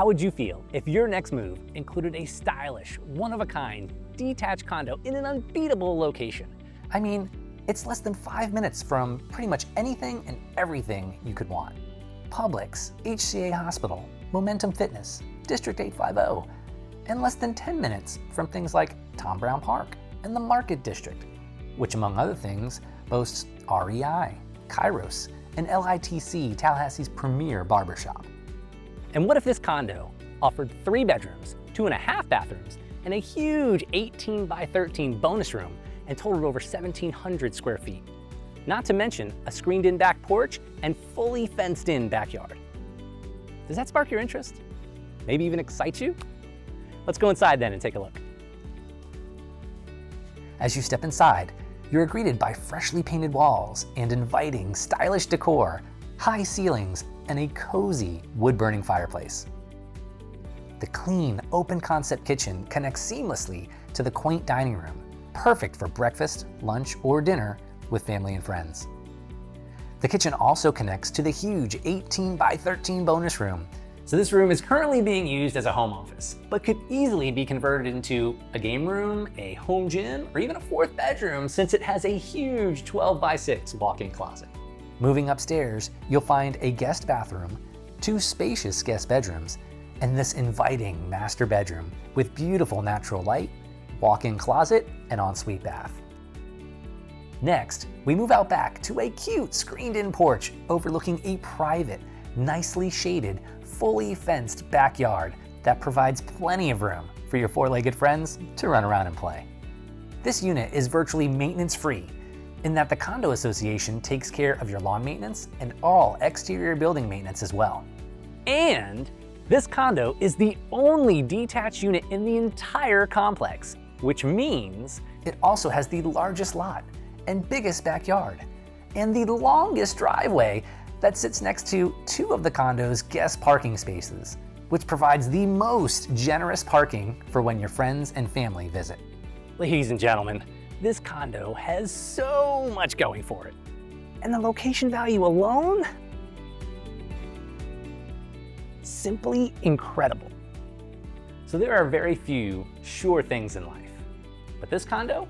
How would you feel if your next move included a stylish, one-of-a-kind, detached condo in an unbeatable location? I mean, it's less than 5 minutes from pretty much anything and everything you could want. Publix, HCA Hospital, Momentum Fitness, District 850, and less than 10 minutes from things like Tom Brown Park and the Market District, which among other things boasts REI, Kairos, and LITC, Tallahassee's premier barbershop. And what if this condo offered 3 bedrooms, 2.5 bathrooms, and a huge 18 by 13 bonus room and totaled over 1,700 square feet? Not to mention a screened-in back porch and fully fenced-in backyard. Does that spark your interest? Maybe even excite you? Let's go inside then and take a look. As you step inside, you're greeted by freshly painted walls and inviting, stylish decor, high ceilings, and a cozy wood-burning fireplace. The clean, open-concept kitchen connects seamlessly to the quaint dining room, perfect for breakfast, lunch, or dinner with family and friends. The kitchen also connects to the huge 18 by 13 bonus room. So this room is currently being used as a home office, but could easily be converted into a game room, a home gym, or even a 4th bedroom since it has a huge 12 by 6 walk-in closet. Moving upstairs, you'll find a guest bathroom, 2 spacious guest bedrooms, and this inviting master bedroom with beautiful natural light, walk-in closet, and ensuite bath. Next, we move out back to a cute screened-in porch overlooking a private, nicely shaded, fully fenced backyard that provides plenty of room for your 4-legged friends to run around and play. This unit is virtually maintenance-free in that the condo association takes care of your lawn maintenance and all exterior building maintenance as well. And this condo is the only detached unit in the entire complex, which means it also has the largest lot and biggest backyard, and the longest driveway that sits next to 2 of the condo's guest parking spaces, which provides the most generous parking for when your friends and family visit. Ladies and gentlemen, this condo has so much going for it. And the location value alone? Simply incredible. So there are very few sure things in life, but this condo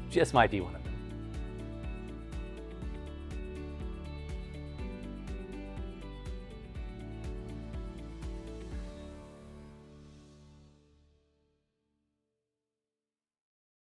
just might be one of them.